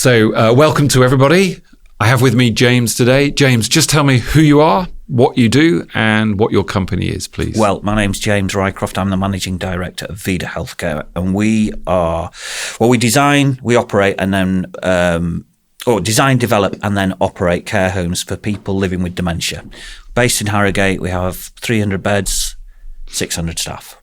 So welcome to everybody. I have with me James today. James, just tell me who you are, what you do, and what your company is, please. Well, my name's James Rycroft. I'm the Managing Director of Vida Healthcare. And we design, we operate, and then, design, develop, and then operate care homes for people living with dementia. Based in Harrogate, we have 300 beds, 600 staff.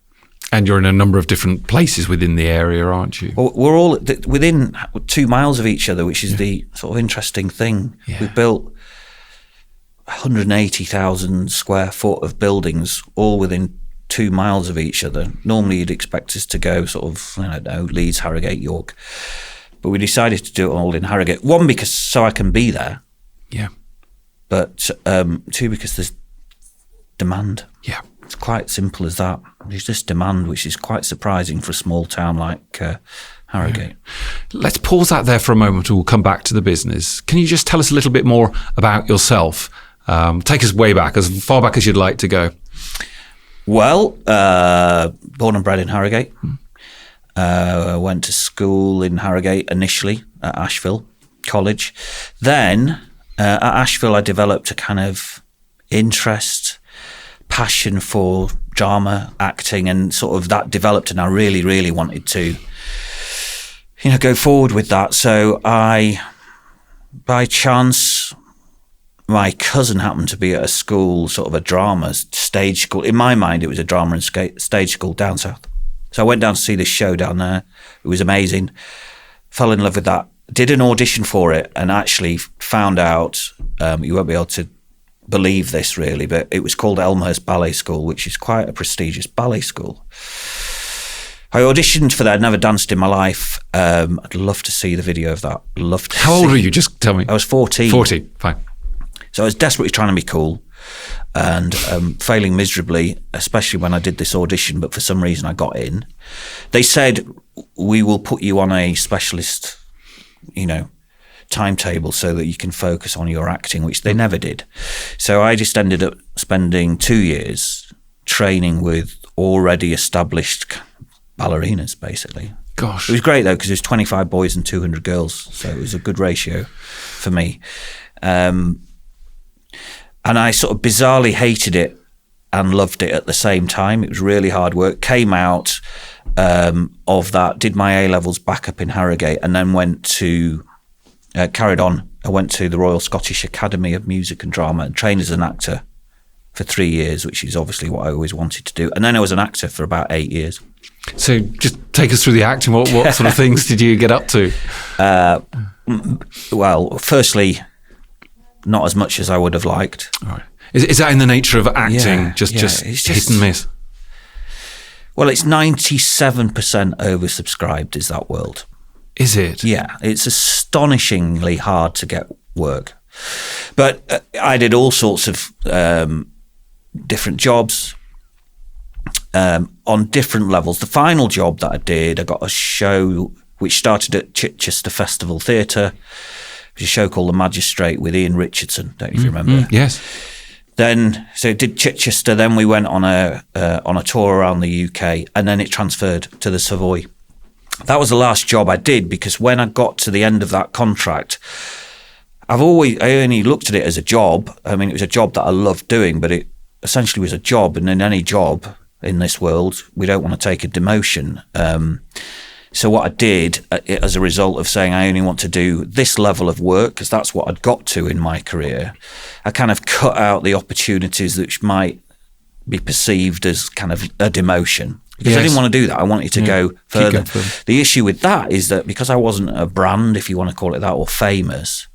And you're in a number of different places within the area, aren't you? Well, we're all within 2 miles of each other, which is the sort of interesting thing. Yeah. We've built 180,000 square foot of buildings, all within 2 miles of each other. Normally, you'd expect us to go sort of, I don't know, Leeds, Harrogate, York. But we decided to do it all in Harrogate. One, because so I can be there. Yeah. But two, because there's demand. Yeah. It's quite simple as that. There's just demand, which is quite surprising for a small town like Harrogate. Yeah. Let's pause that there for a moment and we'll come back to the business. Can you just tell us a little bit more about yourself? Take us way back, as far back as you'd like to go. Well, born and bred in Harrogate. Went to school in Harrogate initially at Asheville College. Then at Asheville, I developed a kind of passion for drama, acting, and sort of that developed, and I really, really wanted to, go forward with that. So by chance, my cousin happened to be at a school, sort of a drama stage school. In my mind, it was a drama and stage school down south. So I went down to see this show down there. It was amazing. Fell in love with that. Did an audition for it and actually found out, you won't be able to believe this really, but it was called Elmhurst Ballet School, which is quite a prestigious ballet school. I auditioned for that. I'd never danced in my life. I'd love to see the video of that. How old were you? Just tell me. I was 14. 14, fine. So I was desperately trying to be cool and failing miserably, especially when I did this audition, but for some reason I got in. They said, we will put you on a specialist, timetable so that you can focus on your acting, which they never did. So I just ended up spending 2 years training with already established ballerinas, basically. Gosh. It was great though, because it was 25 boys and 200 girls. So it was a good ratio for me. And I sort of bizarrely hated it and loved it at the same time. It was really hard work. Came out of that, did my A-levels back up in Harrogate, and then carried on. I went to the Royal Scottish Academy of Music and Drama and trained as an actor for 3 years, which is obviously what I always wanted to do. And then I was an actor for about 8 years. So just take us through the acting. What sort of things did you get up to? Well, firstly, not as much as I would have liked. All right. Is that in the nature of acting? Yeah, just it's hit and miss? Well, it's 97% oversubscribed is that world. Is it? Yeah, it's astonishingly hard to get work. But I did all sorts of different jobs on different levels. The final job that I did, I got a show which started at Chichester Festival Theatre. It was a show called The Magistrate with Ian Richardson. Don't know if you remember. Yes. Then, so did Chichester. Then we went on a tour around the UK, and then it transferred to the Savoy. That was the last job I did, because when I got to the end of that contract, I only looked at it as a job. I mean, it was a job that I loved doing, but it essentially was a job. And in any job in this world, we don't want to take a demotion. So what I did as a result of saying I only want to do this level of work, because that's what I'd got to in my career, I kind of cut out the opportunities which might be perceived as kind of a demotion. Because I didn't want to do that. I wanted to go further. The issue with that is that because I wasn't a brand, if you want to call it that, or famous,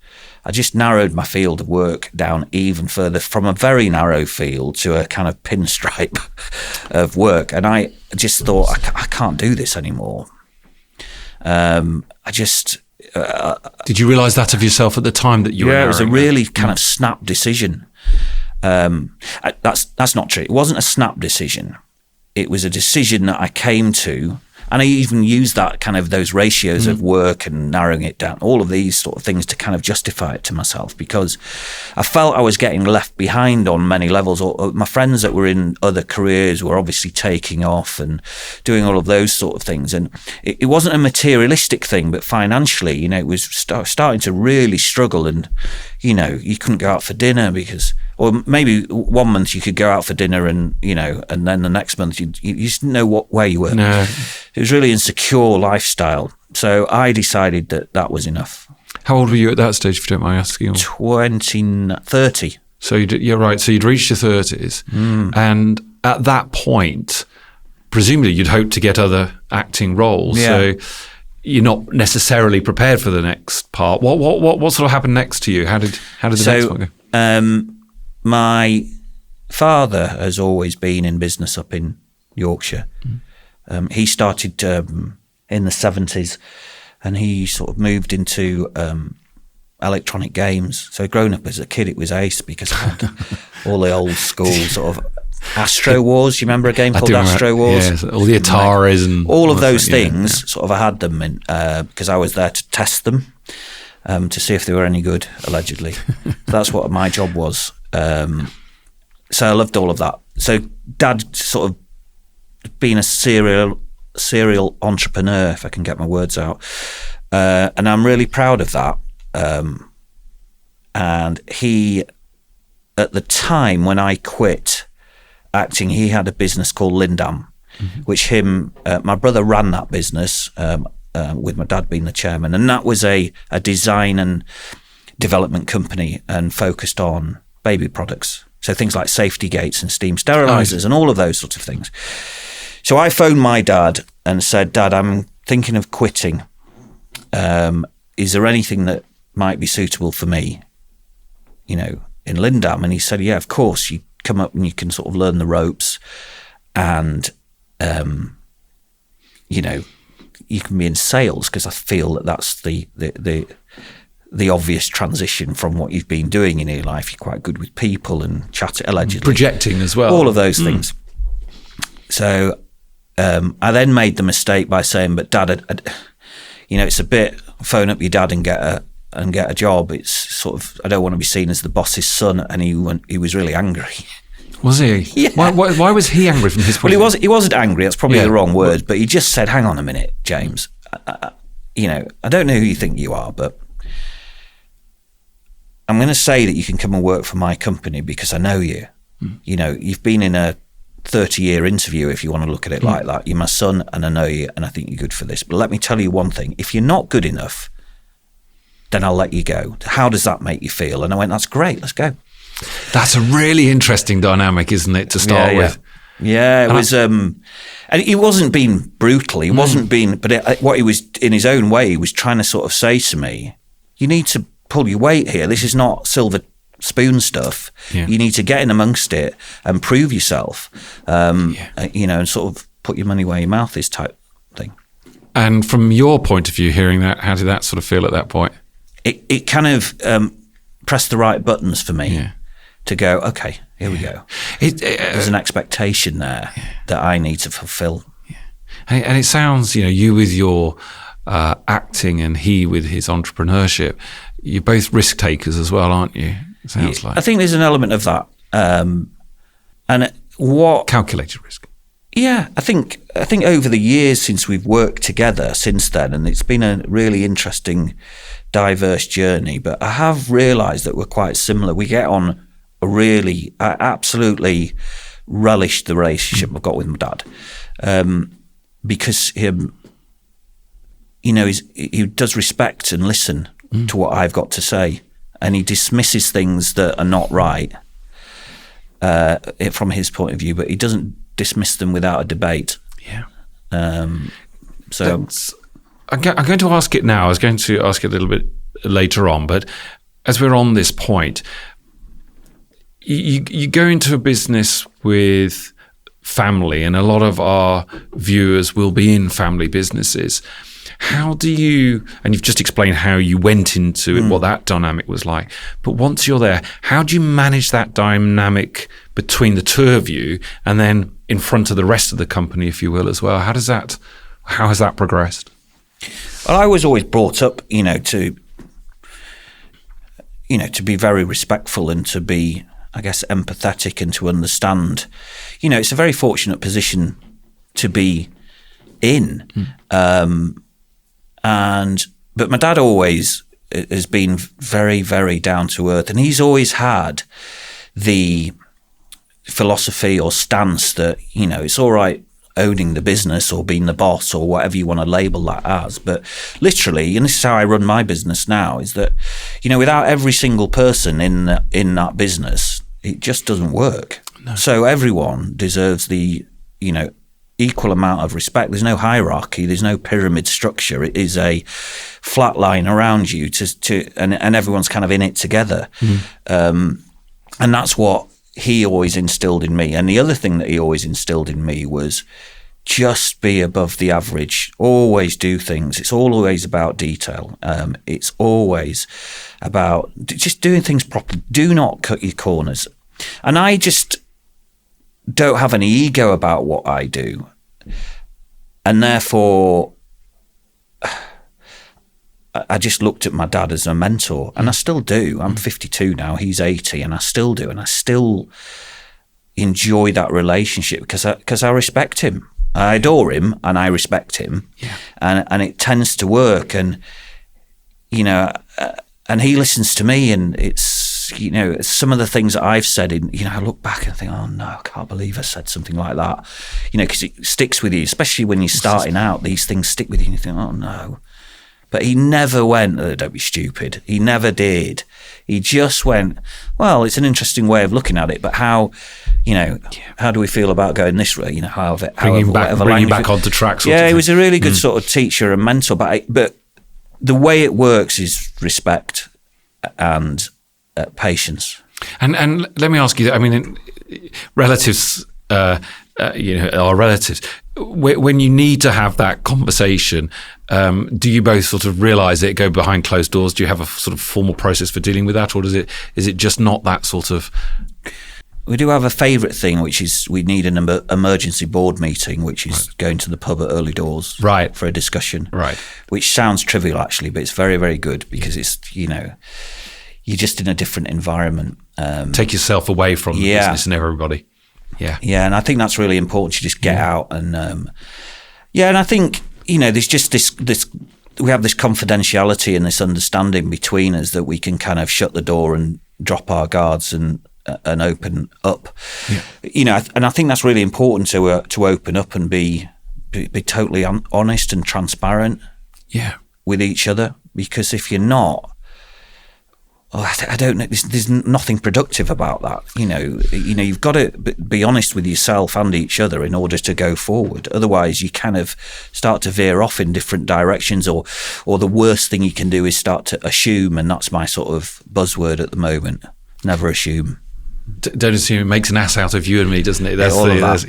I just narrowed my field of work down even further, from a very narrow field to a kind of pinstripe of work. And I just thought, I can't do this anymore. Did you realise that of yourself at the time that you were narrowing? Yeah, it was a really kind of snap decision. That's not true. It wasn't a snap decision. It was a decision that I came to, And I even used that kind of those ratios of work and narrowing it down, all of these sort of things to kind of justify it to myself, because I felt I was getting left behind on many levels. Or my friends that were in other careers were obviously taking off and doing all of those sort of things. And it wasn't a materialistic thing, but financially, you know, it was starting to really struggle. And, you know, you couldn't go out for dinner because, or maybe one month you could go out for dinner and, you know, and then the next month you just didn't know where you were. No. It was really insecure lifestyle. So I decided that was enough. How old were you at that stage, if you don't mind asking? 30. So you're right. So you'd reached your 30s. And at that point, presumably you'd hoped to get other acting roles. Yeah. So you're not necessarily prepared for the next part. What sort of happened next to you? How did the next one go? My father has always been in business up in Yorkshire. He started in the 70s, and he sort of moved into electronic games. So growing up as a kid, it was ace because I had all the old school sort of Astro Wars. You remember a game called Astro Wars? Yes, all the Ataris and all of those things. Sort of, I had them in, because I was there to test them to see if they were any good. Allegedly, that's what my job was. So I loved all of that. So Dad sort of being a serial entrepreneur, if I can get my words out, and I'm really proud of that. And he, at the time when I quit acting, he had a business called Lindam, which my brother ran that business, with my dad being the chairman. And that was a design and development company and focused on baby products. So things like safety gates and steam sterilizers and all of those sorts of things. So I phoned my dad and said, Dad, I'm thinking of quitting. Is there anything that might be suitable for me, you know, in Lindam? And he said, yeah, of course. You come up and you can sort of learn the ropes and, you know, you can be in sales, because I feel that that's the obvious transition from what you've been doing in your life. You're quite good with people and chatting, allegedly. Projecting as well. All of those things. So I then made the mistake by saying, but Dad, you know, it's a bit, phone up your dad and get a job. It's sort of, I don't want to be seen as the boss's son. And he was really angry. Was he? Yeah. Why was he angry from his point of view? He wasn't angry. That's probably the wrong word. But he just said, hang on a minute, James. You know, I don't know who you think you are, but I'm going to say that you can come and work for my company because I know you. You know, you've been in a 30-year interview, if you want to look at it like that. You're my son and I know you and I think you're good for this. But let me tell you one thing. If you're not good enough, then I'll let you go. How does that make you feel? And I went, that's great. Let's go. That's a really interesting dynamic, isn't it, to start with? Yeah, it was, and he wasn't being brutal. He wasn't being, but what he was, in his own way, he was trying to sort of say to me, you need to pull your weight here. This is not silver spoon stuff. Yeah. You need to get in amongst it and prove yourself, you know, and sort of put your money where your mouth is type thing. And from your point of view, hearing that, how did that sort of feel at that point? It kind of pressed the right buttons for me to go, okay, here we go. There's an expectation there that I need to fulfill. Yeah. And it sounds, you know, you with your acting and he with his entrepreneurship, you're both risk takers as well, aren't you? It sounds like. I think there's an element of that. And what calculated risk. Yeah, I think over the years since we've worked together since then, and it's been a really interesting, diverse journey, but I have realised that we're quite similar. We get on I absolutely relish the relationship I've got with my dad, because you know, he does respect and listen to what I've got to say, and he dismisses things that are not right from his point of view, but he doesn't dismiss them without a debate. Yeah. So I'm going to ask it now. I was going to ask it a little bit later on, but as we're on this point, you go into a business with family, and a lot of our viewers will be in family businesses. How do you, and you've just explained how you went into it, what that dynamic was like, but once you're there, how do you manage that dynamic between the two of you and then in front of the rest of the company, if you will, as well? How does that How has that progressed? Well, I was always brought up, to be very respectful and to be, I guess, empathetic and to understand. It's a very fortunate position to be in. But my dad always has been very, very down to earth, and he's always had the philosophy or stance that, it's all right owning the business or being the boss or whatever you want to label that as. But literally, and this is how I run my business now, is that, without every single person in that business, it just doesn't work. No. So everyone deserves the, equal amount of respect. There's no hierarchy. There's no pyramid structure. It is a flat line around you and everyone's kind of in it together. And that's what he always instilled in me. And the other thing that he always instilled in me was just be above the average. Always do things. It's always about detail. It's always about just doing things properly. Do not cut your corners. And I just don't have any ego about what I do. And therefore, I just looked at my dad as a mentor, and I still do. I'm 52 now, he's 80, and I still do. And I still enjoy that relationship because I respect him. I adore him and I respect him. Yeah. And it tends to work. And, and he listens to me, and it's, some of the things that I've said I look back and think, oh no, I can't believe I said something like that. Because it sticks with you, especially when you're starting out, these things stick with you and you think, oh no. But he never went, oh, don't be stupid. He never did. He just went, well, it's an interesting way of looking at it, but how do we feel about going this way? Bringing back onto track. Yeah, he was a really good sort of teacher and mentor, but the way it works is respect and patience. And let me ask you, relatives, are relatives. When you need to have that conversation, do you both sort of realise it, go behind closed doors? Do you have a sort of formal process for dealing with that, or is it just not that sort of? We do have a favourite thing, which is we need an emergency board meeting, which is going to the pub at early doors, for a discussion, which sounds trivial actually, but it's very, very good because it's you're just in a different environment. Take yourself away from the business and everybody. Yeah, and I think that's really important. You just get out and and I think there's just this we have this confidentiality and this understanding between us that we can kind of shut the door and drop our guards and open up. And I think that's really important to open up and be totally honest and transparent. With each other, because if you're not. I don't know. There's nothing productive about that. You've got to be honest with yourself and each other in order to go forward. Otherwise, you kind of start to veer off in different directions, or the worst thing you can do is start to assume, and that's my sort of buzzword at the moment. Never assume. Don't assume. It makes an ass out of you and me, doesn't it? That's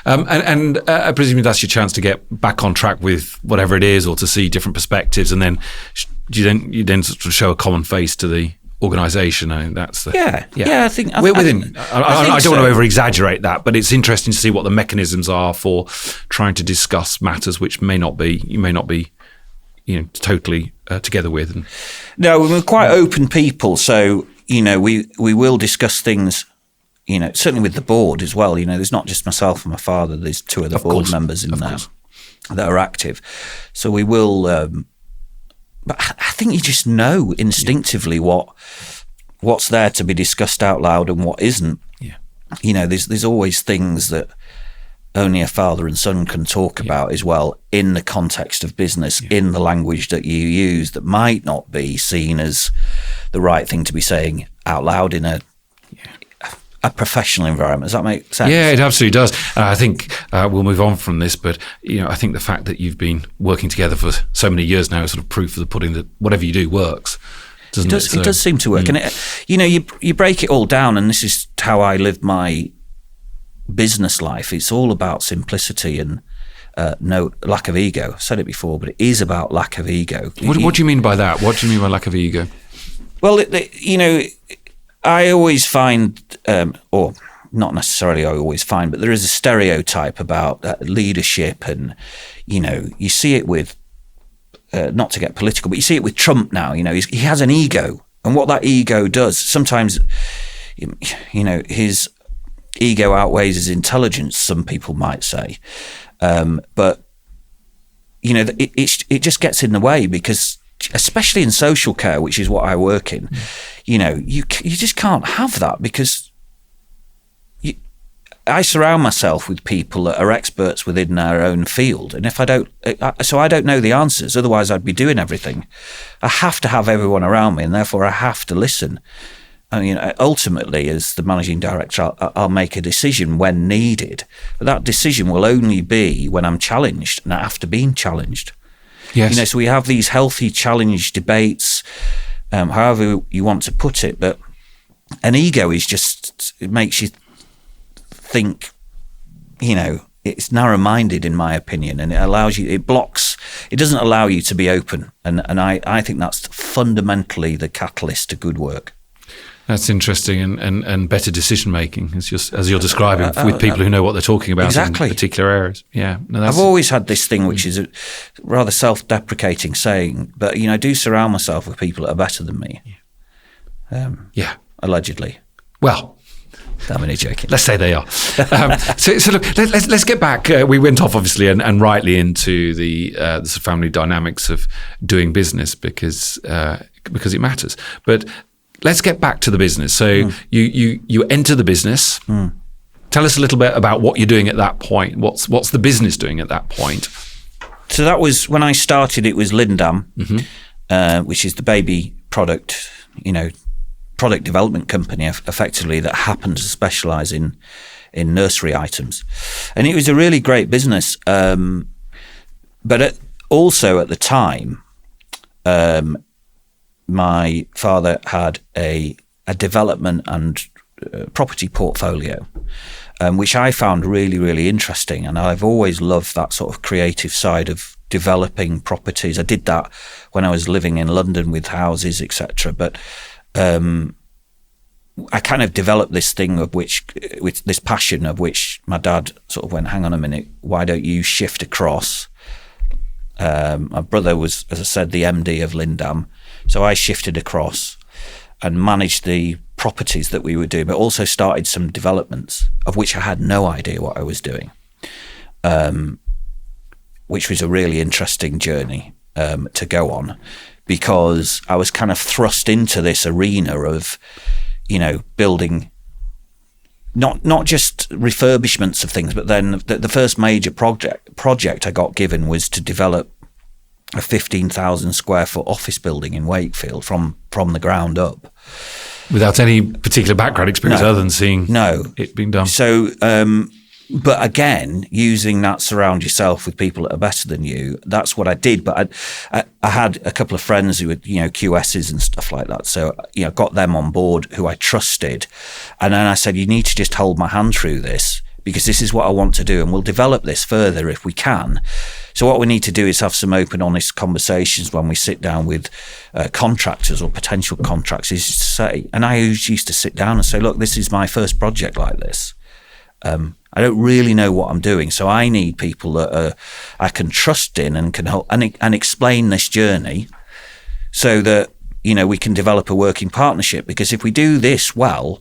And I presume that's your chance to get back on track with whatever it is, or to see different perspectives, and then you then sort of show a common face to the organisation. I think that's the I think I don't want to over exaggerate that, but it's interesting to see what the mechanisms are for trying to discuss matters which you may not be totally together with. No, we're quite open people, so. We will discuss things, certainly with the board as well. There's not just myself and my father, there's two other board members in there that are active. So we will, but I think you just know instinctively what's there to be discussed out loud and what isn't. There's always things that only a father and son can talk about as well in the context of business, in the language that you use that might not be seen as the right thing to be saying out loud in a professional environment. Does that make sense? Yeah, it absolutely does. I think we'll move on from this, but I think the fact that you've been working together for so many years now is sort of proof of the pudding that whatever you do works. Doesn't it? It does seem to work. And you break it all down, and this is how I live my business life. It's all about simplicity and no lack of ego. I've said it before, but it is about lack of ego. What do you mean by that? What do you mean by lack of ego? Well, I always find, or not necessarily I always find, but there is a stereotype about leadership, and you see it with not to get political, but you see it with Trump now. He has an ego, and what that ego does sometimes, his ego outweighs his intelligence. Some people might say, but it just gets in the way, because especially in social care, which is what I work in, you just can't have that, because I surround myself with people that are experts within their own field, and if I don't know the answers, otherwise I'd be doing everything. I have to have everyone around me, and therefore I have to listen. Ultimately, as the managing director, I'll make a decision when needed, but that decision will only be when I'm challenged, and after being challenged. Yes. So we have these healthy challenge debates, however you want to put it, but an ego is just, it makes you think, it's narrow-minded, in my opinion, and it doesn't allow you to be open, and I think that's fundamentally the catalyst to good work. That's interesting, and better decision making, as you're describing, with people who know what they're talking about in particular areas. Yeah, I've always had this thing, which is a rather self-deprecating saying, but I do surround myself with people that are better than me. Allegedly. Well, I'm only joking. Let's say they are. So look, let's get back. We went off obviously and rightly into the sort of family dynamics of doing business because it matters. But let's get back to the business. So you enter the business. Tell us a little bit about what you're doing at that point. What's the business doing at that point? So that was when I started. It was Lindam, which is the baby product, product development company, effectively, that happened to specialise in nursery items, and it was a really great business. But also at the time, my father had a development and property portfolio, which I found really, really interesting. And I've always loved that sort of creative side of developing properties. I did that when I was living in London with houses, etc. But I kind of developed this thing with this passion of which my dad sort of went, hang on a minute, why don't you shift across? My brother was, as I said, the MD of Lindam. So I shifted across and managed the properties that we were doing, but also started some developments of which I had no idea what I was doing, which was a really interesting journey to go on, because I was kind of thrust into this arena of, building not just refurbishments of things, but then the first major project I got given was to develop a 15,000 square foot office building in Wakefield from the ground up. Without any particular background experience other than seeing it being done. So, but again, using that, surround yourself with people that are better than you. That's what I did. But I had a couple of friends who were, QSs and stuff like that. So, got them on board who I trusted. And then I said, you need to just hold my hand through this, because this is what I want to do, and we'll develop this further if we can. So what we need to do is have some open, honest conversations when we sit down with contractors or potential contractors, is to say, and I used to sit down and say, look, this is my first project like this. I don't really know what I'm doing, so I need people that I can trust in and can help and explain this journey, so that we can develop a working partnership. Because if we do this well,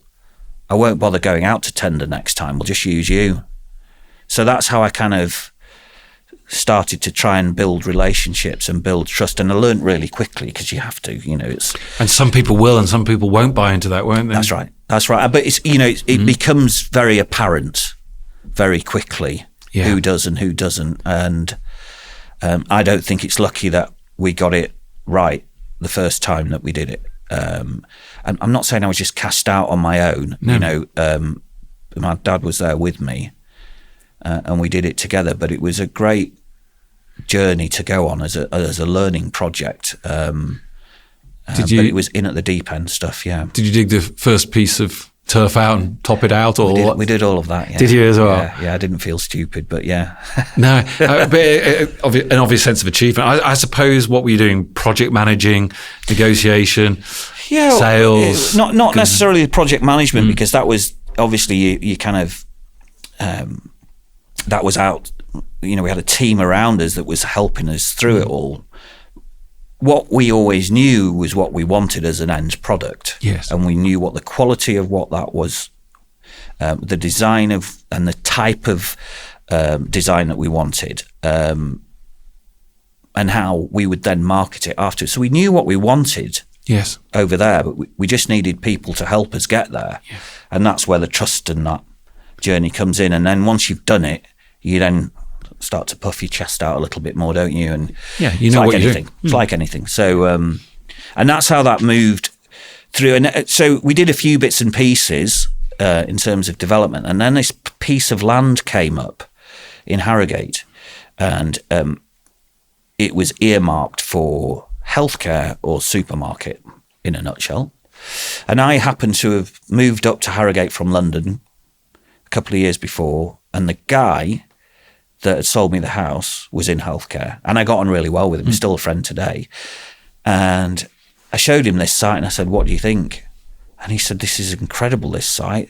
I won't bother going out to tender next time. We'll just use you. So that's how I kind of started to try and build relationships and build trust. And I learned really quickly, because you have to, And some people will, and some people won't buy into that, won't they? That's right. But it's, it becomes very apparent very quickly who does and who doesn't. And I don't think it's lucky that we got it right the first time that we did it. And I'm not saying I was just cast out on my own. No. My dad was there with me, and we did it together. But it was a great journey to go on as a learning project. But it was in at the deep end stuff. Yeah. Did you dig the first piece of turf out and top it out, or we did all of that? Yeah. Did you as well? Yeah, I didn't feel stupid, but yeah. No, but an obvious sense of achievement. I suppose. What were you doing? Project managing, negotiation, sales? Not necessarily project management, because that was obviously you kind of, that was out, we had a team around us that was helping us through it all. What we always knew was what we wanted as an end product. Yes. And we knew what the quality of what that was, the design of, and the type of design that we wanted, and how we would then market it after. So we knew what we wanted. Yes. Over there, but we just needed people to help us get there. Yeah. And that's where the trust and that journey comes in. And then once you've done it, you then start to puff your chest out a little bit more, don't you? And yeah, you know like what you're anything. doing. It's like anything. So, and that's how that moved through. And so we did a few bits and pieces in terms of development. And then this piece of land came up in Harrogate, and it was earmarked for healthcare or supermarket, in a nutshell. And I happened to have moved up to Harrogate from London a couple of years before, and the guy that had sold me the house was in healthcare, and I got on really well with him. He's still a friend today. And I showed him this site and I said, "What do you think?" And he said, "This is incredible, this site.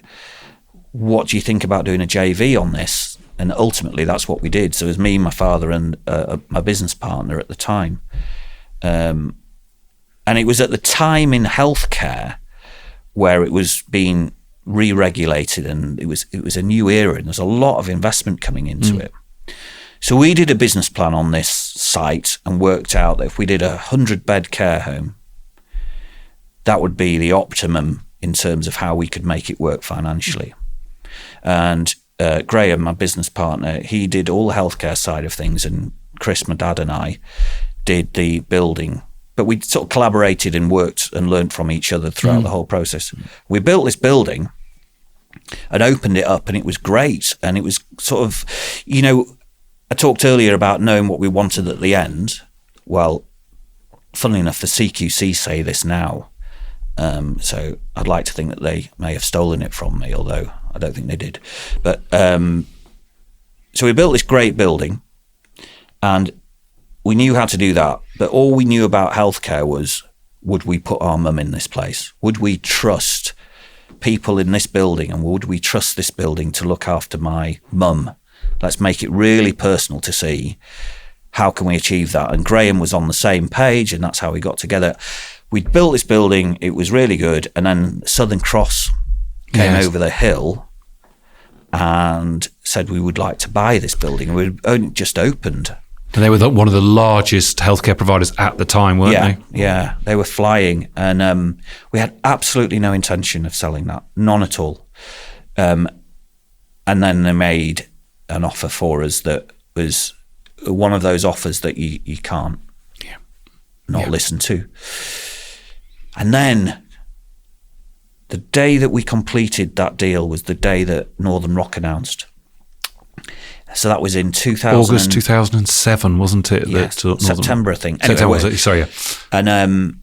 What do you think about doing a JV on this?" And ultimately that's what we did. So it was me, my father, and my business partner at the time. And it was at the time in healthcare where it was being re-regulated, and it was a new era, and there's a lot of investment coming into it. So we did a business plan on this site and worked out that if we did 100-bed care home, that would be the optimum in terms of how we could make it work financially. And Graham, my business partner, he did all the healthcare side of things, and Chris, my dad, and I did the building. But we sort of collaborated and worked and learned from each other throughout the whole process. We built this building and opened it up, and it was great. And it was sort of, I talked earlier about knowing what we wanted at the end. Well, funnily enough, the CQC say this now. So I'd like to think that they may have stolen it from me, although I don't think they did. But so we built this great building, and we knew how to do that. But all we knew about healthcare was, would we put our mum in this place? Would we trust people in this building, and would we trust this building to look after my mum? Let's make it really personal to see how can we achieve that. And Graham was on the same page, and that's how we got together. We built this building, it was really good, and then Southern Cross came over the hill and said we would like to buy this building. We'd only just opened. And they were one of the largest healthcare providers at the time, weren't they? Yeah, they were flying. And we had absolutely no intention of selling that, none at all. And then they made an offer for us that was one of those offers that you can't not listen to. And then the day that we completed that deal was the day that Northern Rock announced. So that was in August 2007, wasn't it? Yeah, September, I think. Anyway, September, was it? Sorry, yeah. And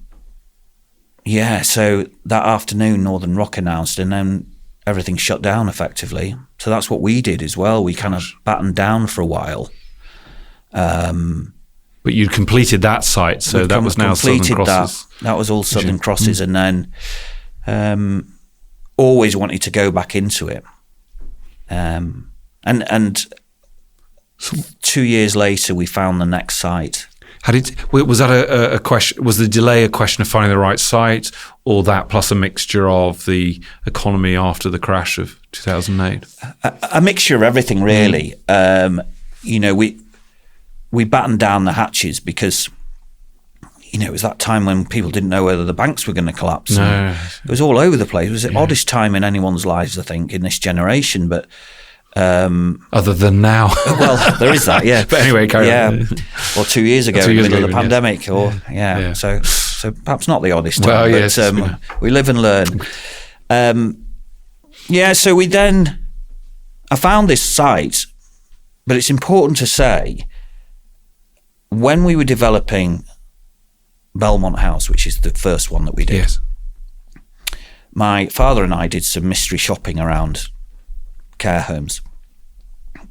so that afternoon, Northern Rock announced, and then everything shut down effectively. So that's what we did as well. We kind of battened down for a while. But you'd completed that site, so that was now Southern Crosses. That was all Southern Crosses, and then always wanted to go back into it. And 2 years later, we found the next site. Was that a question? Was the delay a question of finding the right site, or that plus a mixture of the economy after the crash of 2008? A mixture of everything, really. We battened down the hatches because it was that time when people didn't know whether the banks were going to collapse. No. It was all over the place. It was the oddest time in anyone's lives, I think, in this generation. But other than now. Well, there is that, yeah. But anyway, carry on. Or 2 years ago, in the middle of the pandemic. So perhaps not the oddest time, well, yes, but we live and learn. So we then, I found this site, but it's important to say, when we were developing Belmont House, which is the first one that we did, my father and I did some mystery shopping around care homes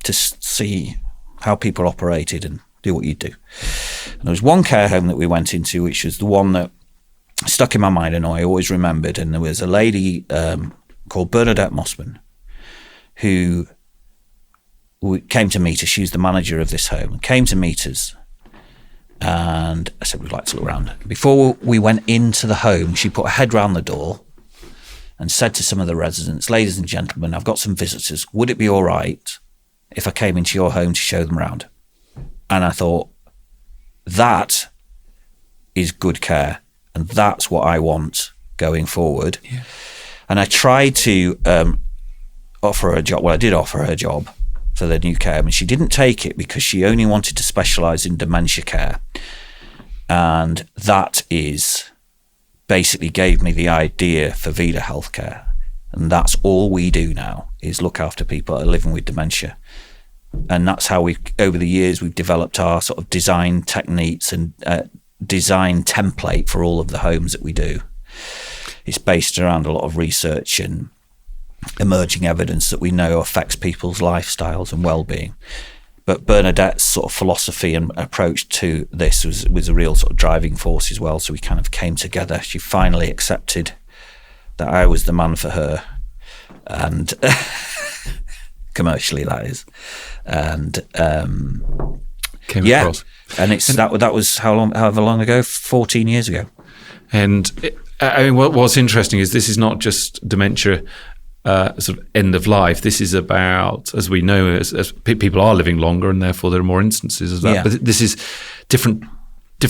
to see how people operated and do what you do. And there was one care home that we went into, which was the one that stuck in my mind and I always remembered. And there was a lady called Bernadette Mossman, who came to meet us. She was the manager of this home, came to meet us. And I said, we'd like to look around. Before we went into the home, she put her head round the door and said to some of the residents, ladies and gentlemen, I've got some visitors. Would it be all right if I came into your home to show them around? And I thought, that is good care. And that's what I want going forward. Yeah. And I tried to offer her a job. Well, I did offer her a job for the new care home, and she didn't take it because she only wanted to specialise in dementia care. And that is basically gave me the idea for Vida Healthcare. And that's all we do now, is look after people that are living with dementia. And that's how over the years, we've developed our sort of design techniques and design template for all of the homes that we do. It's based around a lot of research and emerging evidence that we know affects people's lifestyles and well-being. But Bernadette's sort of philosophy and approach to this was a real sort of driving force as well. So we kind of came together. She finally accepted that I was the man for her, and commercially that is. And came across. And that was however long ago? 14 years ago. And I mean, what's interesting is this is not just dementia sort of end of life. This is about, as we know, as people are living longer, and therefore there are more instances of that. Yeah. But this is different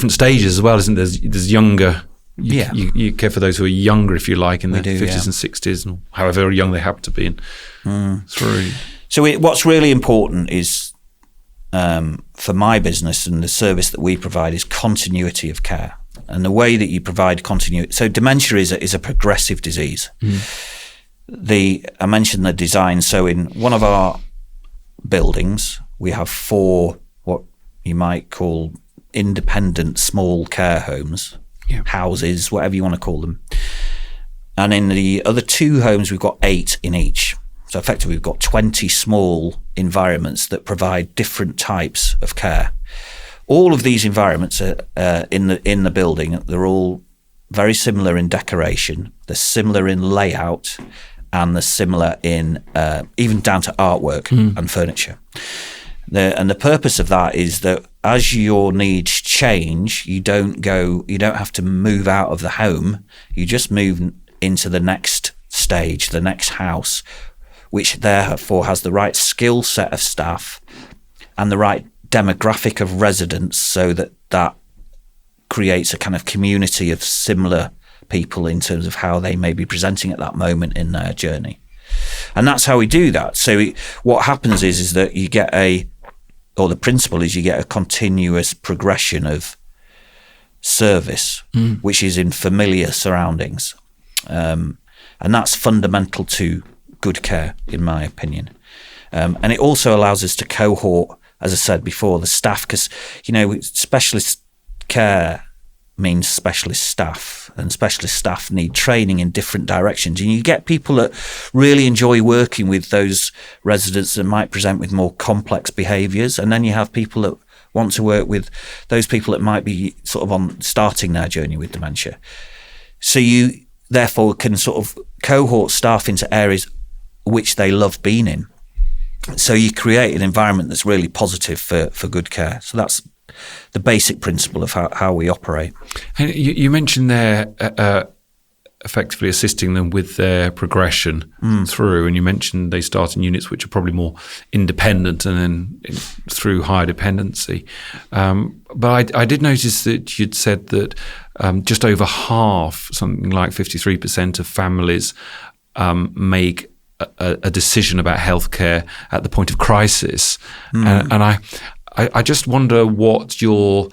stages as well, isn't there? There's younger. You care for those who are younger, if you like, in their 50s and 60s, and however young they happen to be. Through. So what's really important is, for my business and the service that we provide, is continuity of care. And the way that you provide continuity. So dementia is a progressive disease. I mentioned the design. So in one of our buildings, we have 4 what you might call independent small care homes, houses, whatever you want to call them. And in the other 2 homes, we've got 8 in each. So effectively, we've got 20 small environments that provide different types of care. All of these environments are in the building. They're all very similar in decoration. They're similar in layout, and they're similar in even down to artwork and furniture. And the purpose of that is that as your needs change, you don't have to move out of the home. You just move into the next stage, the next house, which therefore has the right skill set of staff and the right demographic of residents, so that creates a kind of community of similar people in terms of how they may be presenting at that moment in their journey. And that's how we do that. So what happens is that you get the principle is you get a continuous progression of service, which is in familiar surroundings. And that's fundamental to good care, in my opinion. And it also allows us to cohort, as I said before, the staff, because, specialist care means specialist staff, and specialist staff need training in different directions. And you get people that really enjoy working with those residents that might present with more complex behaviours, and then you have people that want to work with those people that might be sort of on starting their journey with dementia. So you therefore can sort of cohort staff into areas which they love being in. So you create an environment that's really positive for good care. So that's the basic principle of how we operate. And you mentioned there effectively assisting them with their progression through, and you mentioned they start in units which are probably more independent and then through higher dependency. But I did notice that you'd said that just over half, something like 53% of families make a decision about healthcare at the point of crisis. And I just wonder what your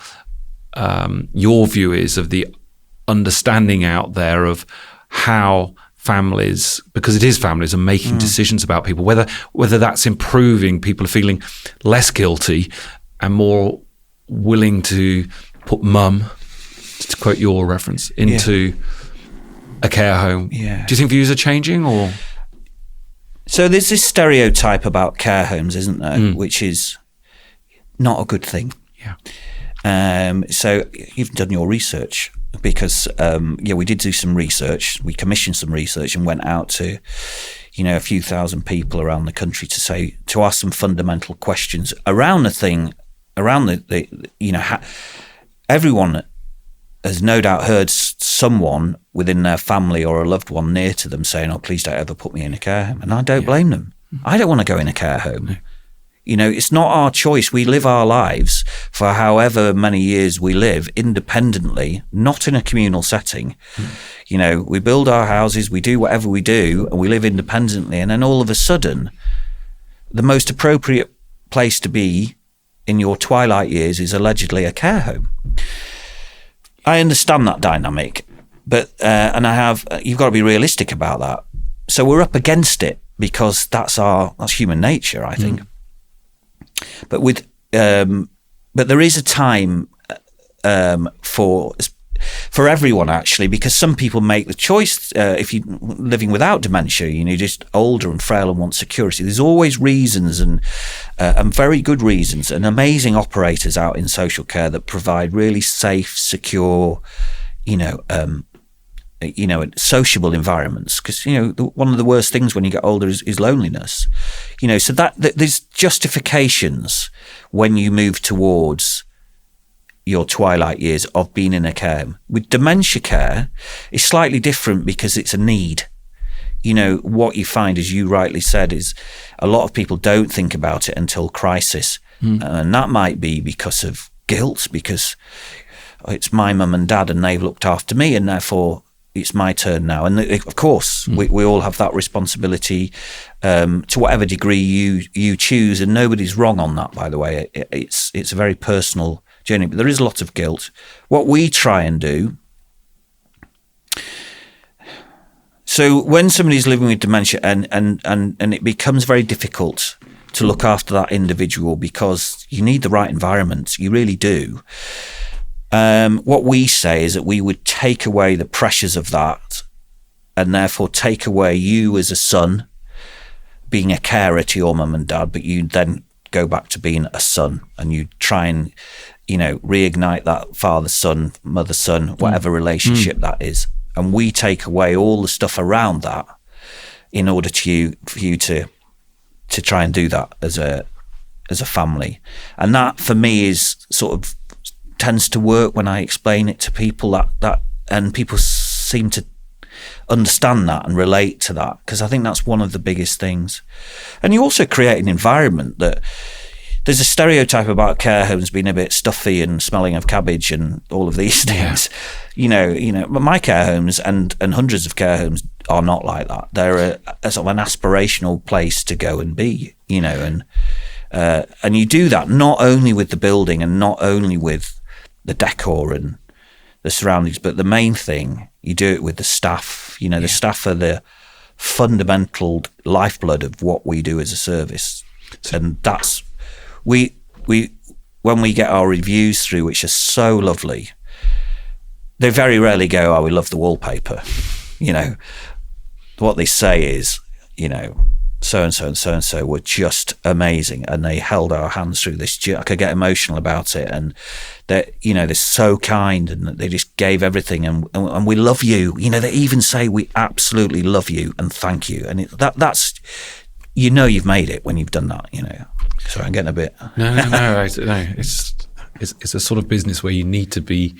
view is of the understanding out there of how families, because it is families, are making decisions about people, whether that's improving, people are feeling less guilty and more willing to put mum, to quote your reference, into a care home. Yeah. Do you think views are changing, or? So there's this stereotype about care homes, isn't there, which is not a good thing. Yeah. So you've done your research, because we did do some research. We commissioned some research and went out to, a few thousand people around the country to ask some fundamental questions around the thing, around everyone has no doubt heard someone within their family or a loved one near to them saying, "Oh, please don't ever put me in a care home." And I don't blame them. I don't want to go in a care home. It's not our choice. We live our lives for however many years we live independently, not in a communal setting. We build our houses, we do whatever we do, and we live independently. And then all of a sudden, the most appropriate place to be in your twilight years is allegedly a care home. I understand that dynamic, but you've got to be realistic about that. So we're up against it because that's human nature, I think. But there is a time for everyone, actually, because some people make the choice, if you're living without dementia, you're just older and frail and want security. There's always reasons and very good reasons, and amazing operators out in social care that provide really safe, secure, sociable environments. Because one of the worst things when you get older is loneliness. So that there's justifications when you move towards your twilight years of being in a care home. With dementia care, it's slightly different because it's a need. What you find, as you rightly said, is a lot of people don't think about it until crisis. And that might be because of guilt, because it's my mum and dad and they've looked after me, and therefore it's my turn now. And of course, we all have that responsibility to whatever degree you choose, and nobody's wrong on that, by the way. It's a very personal journey, but there is a lot of guilt. What we try and do, so when somebody's living with dementia and it becomes very difficult to look after that individual because you need the right environment, you really do. What we say is that we would take away the pressures of that, and therefore take away you as a son being a carer to your mum and dad, but you then go back to being a son, and you try and reignite that father-son, mother-son, whatever relationship that is. And we take away all the stuff around that in order for you to try and do that as a family. And that for me is sort of tends to work when I explain it to people that and people seem to understand that and relate to that, because I think that's one of the biggest things. And you also create an environment that there's a stereotype about care homes being a bit stuffy and smelling of cabbage and all of these things. But my care homes and hundreds of care homes are not like that. They're a sort of an aspirational place to go and be, and you do that not only with the building and not only with the decor and the surroundings, but the main thing, you do it with the staff. The staff are the fundamental lifeblood of what we do as a service. And that's, we when we get our reviews through, which are so lovely, they very rarely go, "Oh, we love the wallpaper." What they say is, so-and-so and so-and-so were just amazing, and they held our hands through this. I could get emotional about it, and they're so kind, and they just gave everything, and we love you. They even say, "We absolutely love you and thank you." And that's you've made it when you've done that. Sorry, I'm getting a bit. No. It's a sort of business where you need to be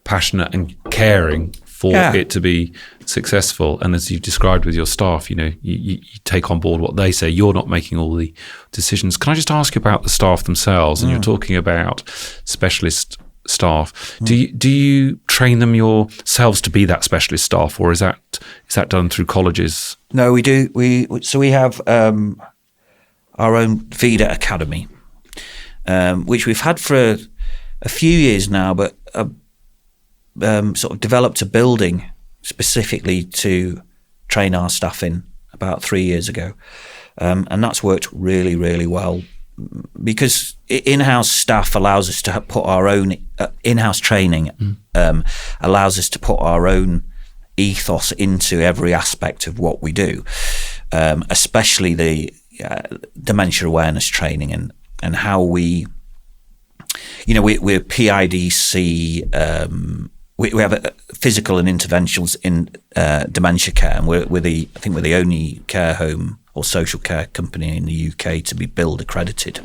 passionate and caring for it to be successful. And as you've described with your staff, you take on board what they say. You're not making all the decisions. Can I just ask you about the staff themselves? And you're talking about specialist staff. Do you train them yourselves to be that specialist staff, or is that done through colleges? No, we do. We have our own Vida Academy, which we've had for a few years now, but sort of developed a building specifically to train our staff in about 3 years ago. And that's worked really, really well, because in-house staff allows us to put our own in-house training, allows us to put our own ethos into every aspect of what we do, especially the dementia awareness training and how we're PIDC we have physical and interventions in dementia care, and we're the only care home or social care company in the UK to be BILD accredited.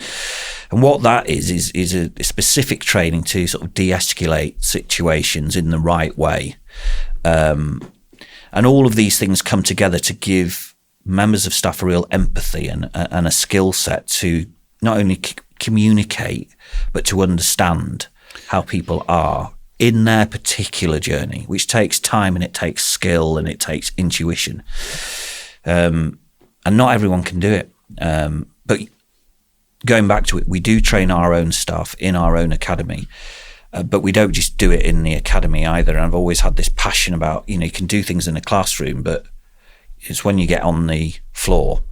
And what that is a specific training to sort of de-escalate situations in the right way. And all of these things come together to give members of staff a real empathy and a skill set to not only communicate, but to understand how people are in their particular journey, which takes time and it takes skill and it takes intuition. And not everyone can do it. But going back to it, we do train our own staff in our own academy. But we don't just do it in the academy either. And I've always had this passion about, you can do things in a classroom, but it's when you get on the floor,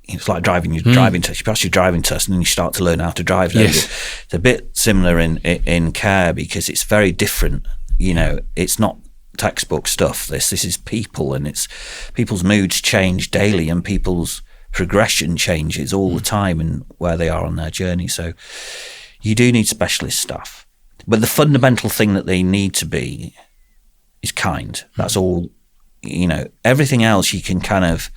it's like driving your driving test. You pass your driving test and then you start to learn how to drive. Yes. It's a bit similar in care because it's very different. It's not textbook stuff. This is people, and it's people's moods change daily and people's progression changes all the time and where they are on their journey. So you do need specialist staff. But the fundamental thing that they need to be is kind. That's all, everything else you can kind of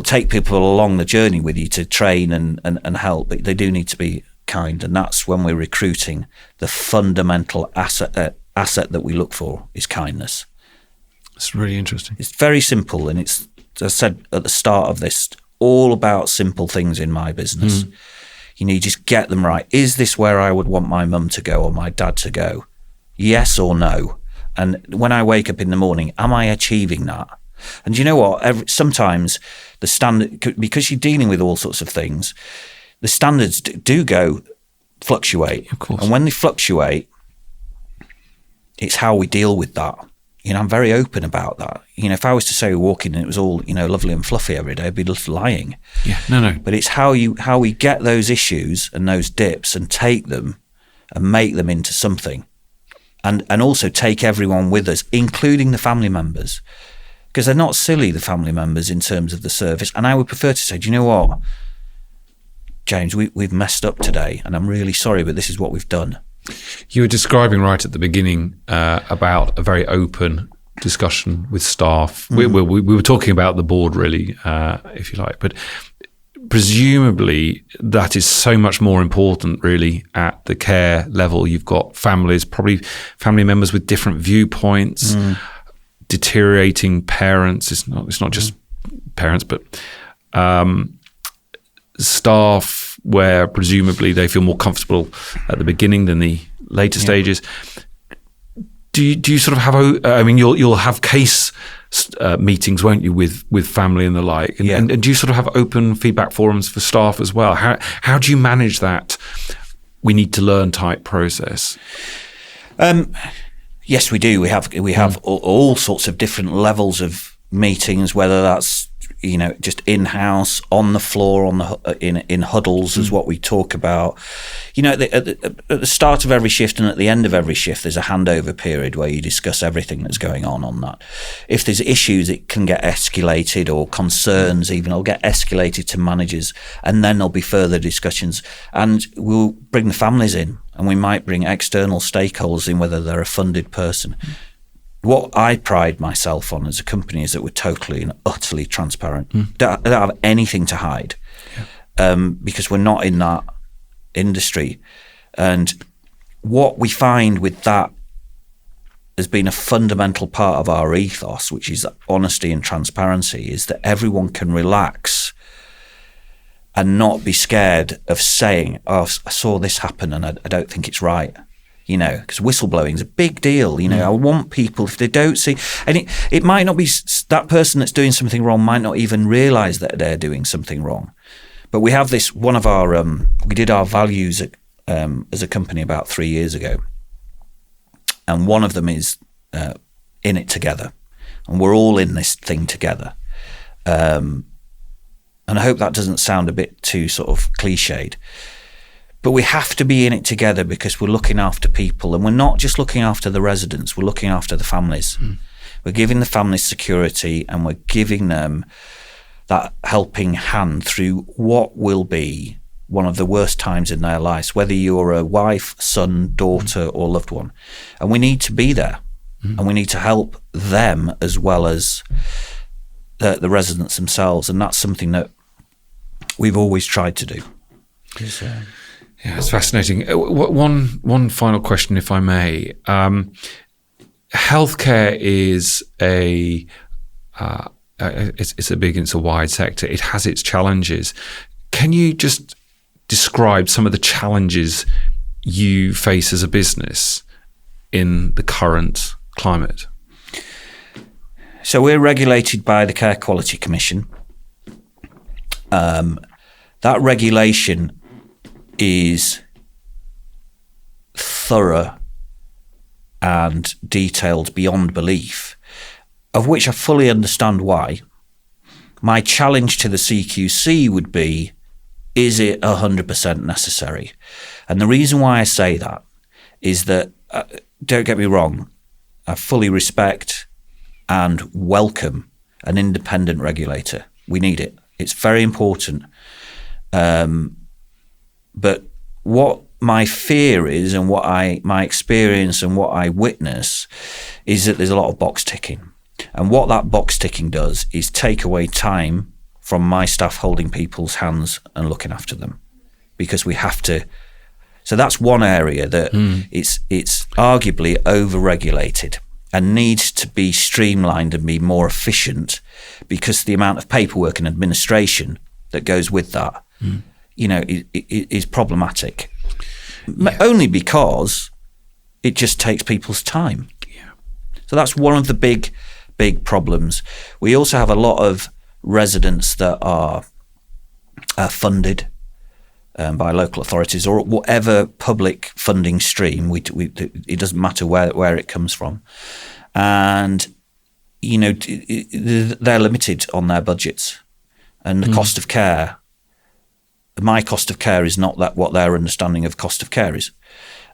take people along the journey with you to train and help, but they do need to be kind. And that's when we're recruiting, the fundamental asset that we look for is kindness. It's really interesting. It's very simple. And it's, as I said at the start of this, all about simple things in my business. You just get them right. Is this where I would want my mum to go or my dad to go? Yes or no? And when I wake up in the morning, am I achieving that? And you know what? Sometimes the standard, because you're dealing with all sorts of things, the standards do fluctuate. Of course. And when they fluctuate, it's how we deal with that. I'm very open about that. If I was to say walking and it was all, lovely and fluffy every day, I'd be just lying. Yeah, no. But it's how we get those issues and those dips and take them and make them into something. And also take everyone with us, including the family members. Because they're not silly, the family members, in terms of the service. And I would prefer to say, do you know what, James, we've messed up today and I'm really sorry, but this is what we've done. You were describing right at the beginning about a very open discussion with staff. We were talking about the board, really, if you like, but presumably that is so much more important, really, at the care level. You've got families, probably family members with different viewpoints, deteriorating parents. It's not just parents, but staff where presumably they feel more comfortable at the beginning than the later stages. Do you sort of have you'll have case meetings, won't you, with family and the like, and do you sort of have open feedback forums for staff as well? How do you manage that we need to learn type process? Yes, we do. We have all sorts of different levels of meetings, whether that's just in-house, on the floor, in huddles is what we talk about. At the start of every shift and at the end of every shift, there's a handover period where you discuss everything that's going on that. If there's issues, it can get escalated, or concerns even, it'll get escalated to managers, and then there'll be further discussions. And we'll bring the families in, and we might bring external stakeholders in, whether they're a funded person. What I pride myself on as a company is that we're totally and utterly transparent. Don't have anything to hide, because we're not in that industry. And what we find with that has been a fundamental part of our ethos, which is honesty and transparency, is that everyone can relax and not be scared of saying, oh, I saw this happen and I don't think it's right. Because whistleblowing is a big deal. I want people, if they don't see, and it might not be that person that's doing something wrong might not even realise that they're doing something wrong. But we have this, one of our, we did our values as a company about 3 years ago. And one of them is in it together. And we're all in this thing together. And I hope that doesn't sound a bit too sort of cliched. But we have to be in it together because we're looking after people, and we're not just looking after the residents, we're looking after the families. We're giving the families security, and we're giving them that helping hand through what will be one of the worst times in their lives, whether you're a wife, son, daughter, or loved one. And we need to be there, and we need to help them as well as the residents themselves. And that's something that we've always tried to do. Yeah, it's fascinating. One final question, if I may. Healthcare is it's a wide sector. It has its challenges. Can you just describe some of the challenges you face as a business in the current climate? So we're regulated by the Care Quality Commission. That regulation is thorough and detailed beyond belief, of which I fully understand why. My challenge to the CQC would be, is it 100% necessary? And the reason why I say that is that, don't get me wrong, I fully respect and welcome an independent regulator. We need it. It's very important. But what my fear is, and my experience and what I witness, is that there's a lot of box ticking. And what that box ticking does is take away time from my staff holding people's hands and looking after them, because we have to. So that's one area that it's arguably over-regulated and needs to be streamlined and be more efficient, because the amount of paperwork and administration that goes with that, is problematic. Yeah. Only because it just takes people's time. Yeah. So that's one of the big problems. We also have a lot of residents that are funded by local authorities or whatever public funding stream. It doesn't matter where it comes from, and they're limited on their budgets, and the cost of care. My cost of care is not what their understanding of cost of care is.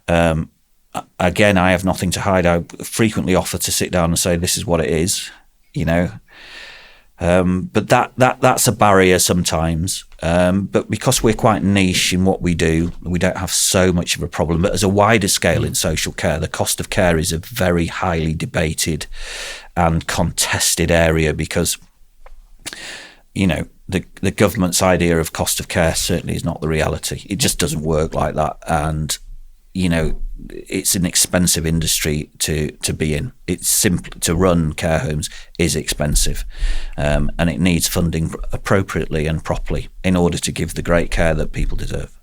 Again, I have nothing to hide. I frequently offer to sit down and say, this is what it is, but that's a barrier sometimes. But because we're quite niche in what we do, we don't have so much of a problem. But as a wider scale in social care, the cost of care is a very highly debated and contested area, because, the government's idea of cost of care certainly is not the reality. It just doesn't work like that. And, it's an expensive industry to be in. It's simple to run care homes is expensive, and it needs funding appropriately and properly in order to give the great care that people deserve.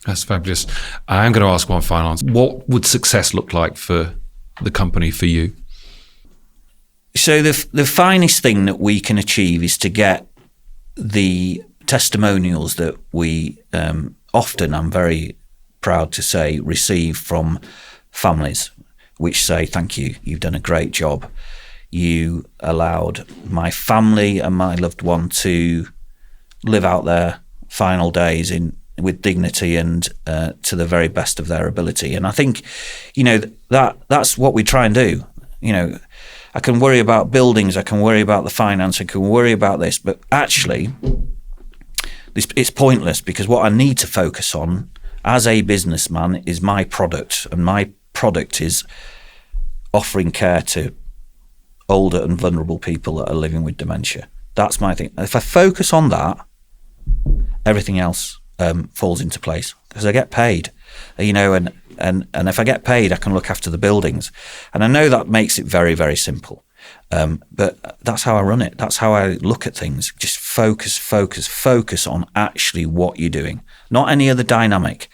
That's fabulous. I'm going to ask one final answer. What would success look like for the company, for you? So the finest thing that we can achieve is to get the testimonials that we often, I'm very proud to say, receive from families which say, thank you, you've done a great job. You allowed my family and my loved one to live out their final days with dignity and to the very best of their ability. And I think, that's what we try and do. I can worry about buildings, I can worry about the finance, I can worry about this, but actually it's pointless, because what I need to focus on as a businessman is my product, and my product is offering care to older and vulnerable people that are living with dementia. That's my thing. If I focus on that, everything else falls into place, because I get paid, and if I get paid, I can look after the buildings. And I know that makes it very, very simple. But that's how I run it. That's how I look at things. Just focus on actually what you're doing. Not any other dynamic,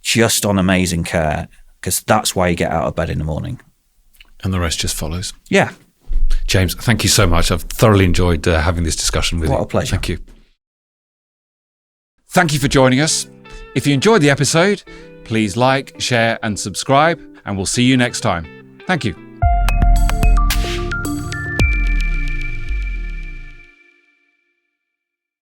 just on amazing care, because that's why you get out of bed in the morning. And the rest just follows. Yeah. James, thank you so much. I've thoroughly enjoyed having this discussion with you. What a pleasure. Thank you. Thank you for joining us. If you enjoyed the episode, please like, share and subscribe, and we'll see you next time. Thank you.